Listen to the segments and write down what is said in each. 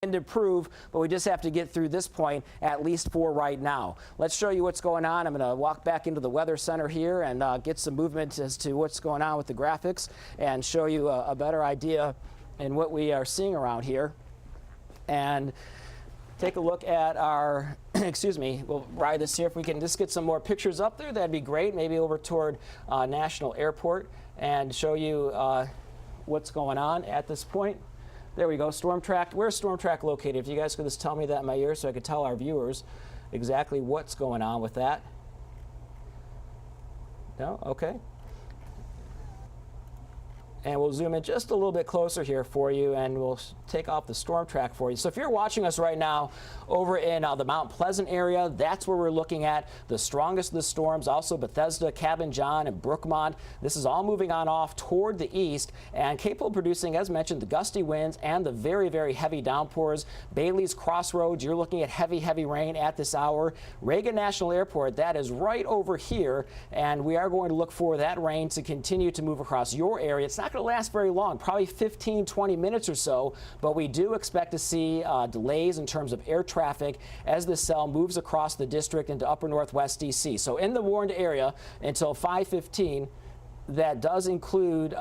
and improve, but we just have to get through this point, at least for right now. Let's show you what's going on. I'm going to walk back into the weather center here and get some movement as to what's going on with the graphics and show you a better idea in what we are seeing around here. And take a look at our, excuse me, we'll ride this here. If we can just get some more pictures up there, that'd be great. Maybe over toward National Airport and show you what's going on at this point. There we go, Storm Track. Where's Storm Track located? If you guys could just tell me that in my ear so I could tell our viewers exactly what's going on with that. No? Okay. And we'll zoom in just a little bit closer here for you, and we'll take off the storm track for you. So if you're watching us right now over in the Mount Pleasant area, that's where we're looking at the strongest of the storms. Also Bethesda, Cabin John, and Brookmont. This is all moving on off toward the east and capable of producing, as mentioned, the gusty winds and the very, very heavy downpours. Bailey's Crossroads, you're looking at heavy rain at this hour. Reagan National Airport, that is right over here, and we are going to look for that rain to continue to move across your area. It's not going to last very long, probably 15-20 minutes or so, but we do expect to see delays in terms of air traffic as this cell moves across the district into upper northwest D.C. So in the warned area until 5:15, that does include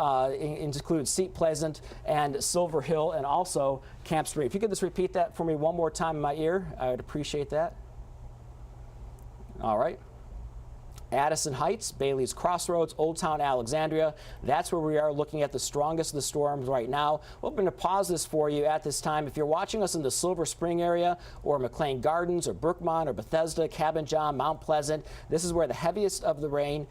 Seat Pleasant and Silver Hill and also Camp Street. If you could just repeat that for me one more time in my ear, I would appreciate that. All right. Addison Heights, Bailey's Crossroads, Old Town Alexandria. That's where we are looking at the strongest of the storms right now. We're going to pause this for you at this time. If you're watching us in the Silver Spring area or McLean Gardens or Brookmont or Bethesda, Cabin John, Mount Pleasant, this is where the heaviest of the rain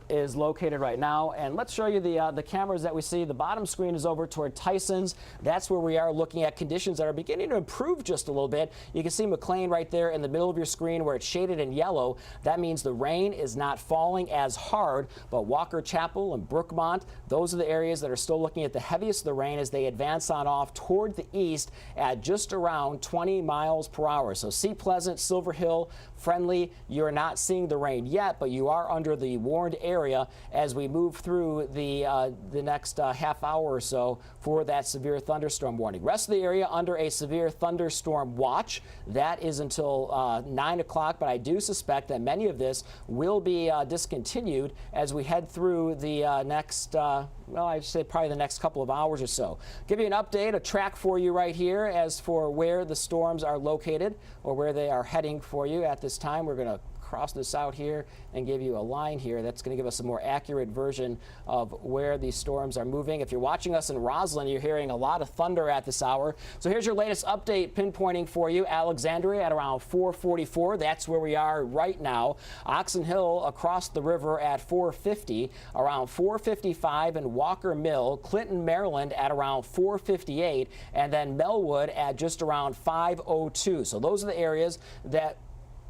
is located right now. And let's show you the cameras that we see. The bottom screen is over toward Tyson's. That's where we are looking at conditions that are beginning to improve just a little bit. You can see McLean right there in the middle of your screen where it's shaded in yellow. That means the rain is not falling as hard, but Walker Chapel and Brookmont, those are the areas that are still looking at the heaviest of the rain as they advance on off toward the east at just around 20 miles per hour. So Seat Pleasant, Silver Hill, Friendly, you're not seeing the rain yet, but you are under the warned area as we move through the next half hour or so for that severe thunderstorm warning. Rest of the area under a severe thunderstorm watch. That is until 9 o'clock, but I do suspect that many of this will be discontinued as we head through the next, well, I'd say probably the next couple of hours or so. Give you an update, a track for you right here as for where the storms are located or where they are heading for you at this time. We're going to cross this out here and give you a line here that's going to give us a more accurate version of where these storms are moving. If you're watching us in Roslyn, you're hearing a lot of thunder at this hour. So here's your latest update pinpointing for you. Alexandria at around 4:44. That's where we are right now. Oxon Hill across the river at 4:50. Around 4:55 in Walker Mill. Clinton, Maryland at around 4:58. And then Melwood at just around 5:02. So those are the areas that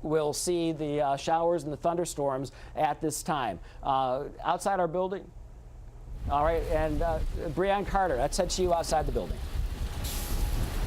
we'll see the showers and the thunderstorms at this time. Outside our building. All right, and Breanne Carter, let's head to you outside the building.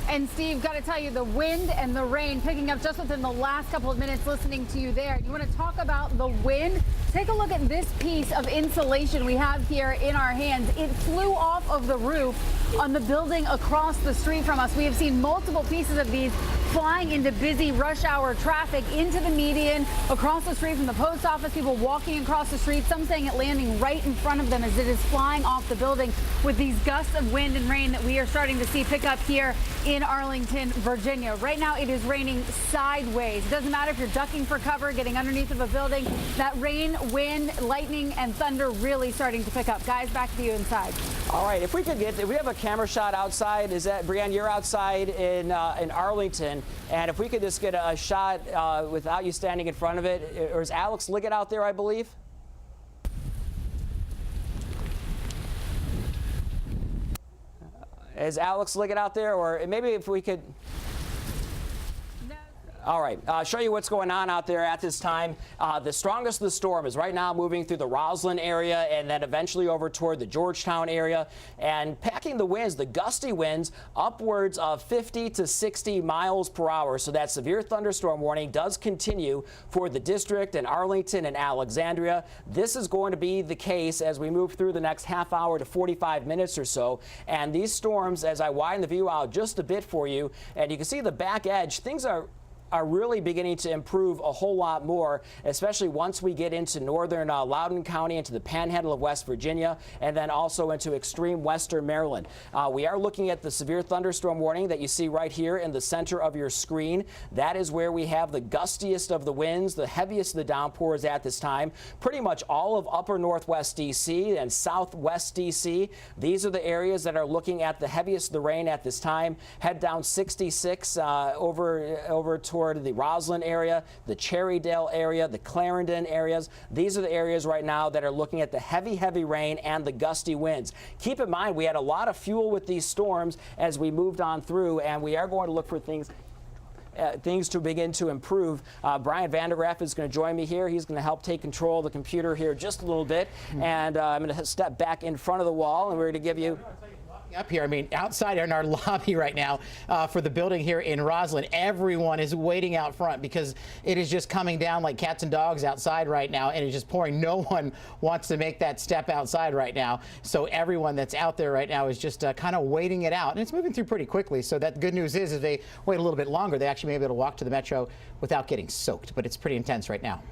And Steve, got to tell you, the wind and the rain picking up just within the last couple of minutes listening to you there. You want to talk about the wind? Take a look at this piece of insulation we have here in our hands. It flew off of the roof on the building across the street from us. We have seen multiple pieces of these flying into busy rush hour traffic, into the median, across the street from the post office, people walking across the street, some saying it landing right in front of them as it is flying off the building with these gusts of wind and rain that we are starting to see pick up here in Arlington, Virginia. Right now it is raining sideways. It doesn't matter if you're ducking for cover, getting underneath of a building. That rain, wind, lightning, and thunder really starting to pick up. Guys, back to you inside. All right, if we have a camera shot outside. Is that, Breanne, you're outside in Arlington, and if we could just get a shot without you standing in front of it. Or is Alex Liggett out there, I believe? Is Alex Liggett out there? Or maybe if we could... All right, I'll show you what's going on out there at this time. The strongest of the storm is right now moving through the Roslyn area and then eventually over toward the Georgetown area and packing the winds, the gusty winds, upwards of 50 to 60 miles per hour. So that severe thunderstorm warning does continue for the district and Arlington and Alexandria. This is going to be the case as we move through the next half hour to 45 minutes or so. And these storms, as I widen the view out just a bit for you, and you can see the back edge, things are really beginning to improve a whole lot more, especially once we get into northern Loudoun County, into the panhandle of West Virginia, and then also into extreme western Maryland. We are looking at the severe thunderstorm warning that you see right here in the center of your screen. That is where we have the gustiest of the winds, the heaviest of the downpours at this time. Pretty much all of upper northwest D.C. and southwest D.C. These are the areas that are looking at the heaviest of the rain at this time. Head down 66 over toward the Roslyn area, the Cherrydale area, the Clarendon areas. These are the areas right now that are looking at the heavy rain and the gusty winds. Keep in mind, we had a lot of fuel with these storms as we moved on through, and we are going to look for things to begin to improve. Brian Vandergraff is going to join me here. He's going to help take control of the computer here just a little bit, and I'm going to step back in front of the wall, and we're going to give you up here. I mean, outside in our lobby right now for the building here in Roslyn, everyone is waiting out front because it is just coming down like cats and dogs outside right now, and it's just pouring. No one wants to make that step outside right now. So everyone that's out there right now is just kind of waiting it out, and it's moving through pretty quickly. So that good news is if they wait a little bit longer, they actually may be able to walk to the metro without getting soaked, but it's pretty intense right now.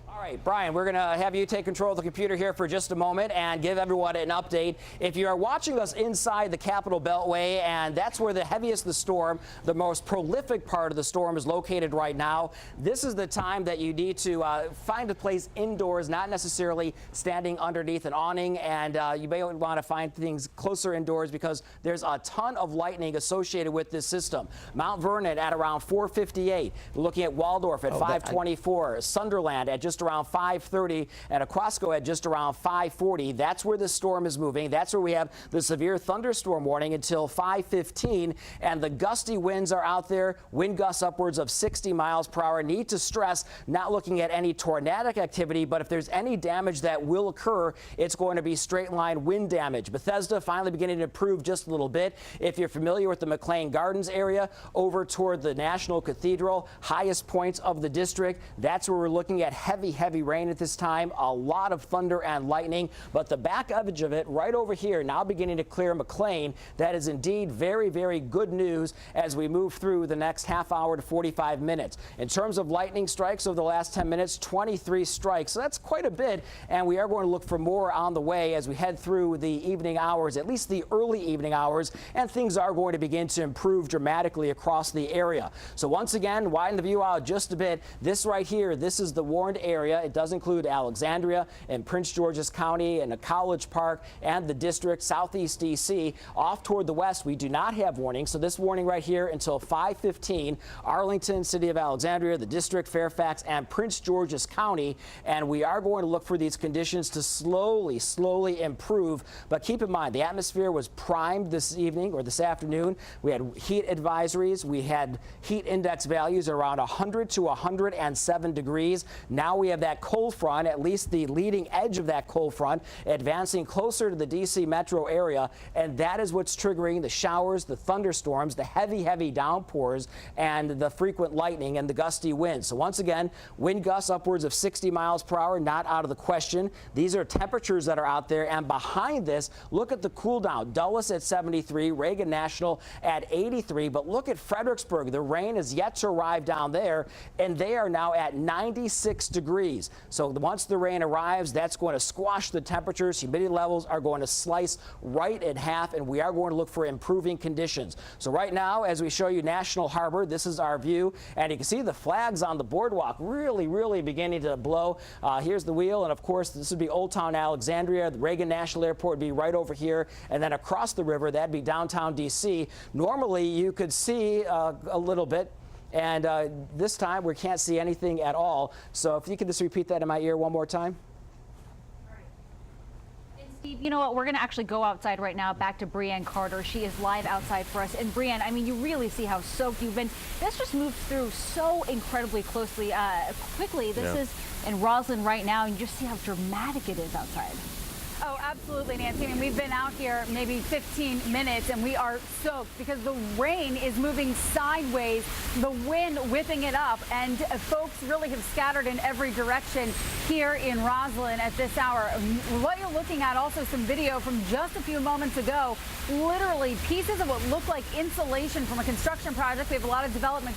All right, Brian, we're going to have you take control of the computer here for just a moment and give everyone an update. If you are watching us inside the Capitol Beltway, and that's where the heaviest of the storm, the most prolific part of the storm is located right now, this is the time that you need to find a place indoors, not necessarily standing underneath an awning, and you may want to find things closer indoors because there's a ton of lightning associated with this system. Mount Vernon at around 4:58. We're looking at Waldorf at 5:24. Sunderland at just around 5:30, and Aquasco at just around 5:40. That's where the storm is moving. That's where we have the severe thunderstorm warning until 5:15, and the gusty winds are out there. Wind gusts upwards of 60 miles per hour. Need to stress, not looking at any tornadic activity, but if there's any damage that will occur, it's going to be straight line wind damage. Bethesda finally beginning to improve just a little bit. If you're familiar with the McLean Gardens area over toward the National Cathedral, highest points of the district, that's where we're looking at heavy rain at this time, a lot of thunder and lightning, but the back edge of it right over here now beginning to clear McLean. That is indeed very good news as we move through the next half hour to 45 minutes. In terms of lightning strikes over the last 10 minutes, 23 strikes. So that's quite a bit, and we are going to look for more on the way as we head through the evening hours, at least the early evening hours, and things are going to begin to improve dramatically across the area. So once again, widen the view out just a bit. This right here, this is the warned area. It does include Alexandria and Prince George's County and the College Park and the district, southeast D.C. Off toward the west, we do not have warnings. So this warning right here until 5:15, Arlington, City of Alexandria, the district, Fairfax, and Prince George's County. And we are going to look for these conditions to slowly improve. But keep in mind, the atmosphere was primed this evening or this afternoon. We had heat advisories. We had heat index values around 100 to 107 degrees. Now we have that cold front, at least the leading edge of that cold front, advancing closer to the D.C. metro area, and that is what's triggering the showers, the thunderstorms, the heavy downpours, and the frequent lightning and the gusty winds. So once again, wind gusts upwards of 60 miles per hour, not out of the question. These are temperatures that are out there, and behind this, look at the cool down. Dulles at 73, Reagan National at 83, but look at Fredericksburg. The rain is yet to arrive down there, and they are now at 96 degrees. So once the rain arrives, that's going to squash the temperatures. Humidity levels are going to slice right in half, and we are going to look for improving conditions. So right now, as we show you National Harbor, this is our view, and you can see the flags on the boardwalk really beginning to blow. Here's the wheel, and of course, this would be Old Town Alexandria. The Reagan National Airport would be right over here, and then across the river, that'd be downtown D.C. Normally, you could see a little bit, and this time we can't see anything at all. So if you could just repeat that in my ear one more time. You know what? We're going to actually go outside right now, back to Brianne Carter. She is live outside for us. And Brianne, I mean, you really see how soaked you've been. This just moved through so incredibly quickly. This is in Roslyn right now, and you just see how dramatic it is outside. Oh, absolutely, Nancy. I mean, we've been out here maybe 15 minutes and we are soaked because the rain is moving sideways, the wind whipping it up, and folks really have scattered in every direction here in Roslyn at this hour. What you're looking at, also some video from just a few moments ago, literally pieces of what looked like insulation from a construction project. We have a lot of development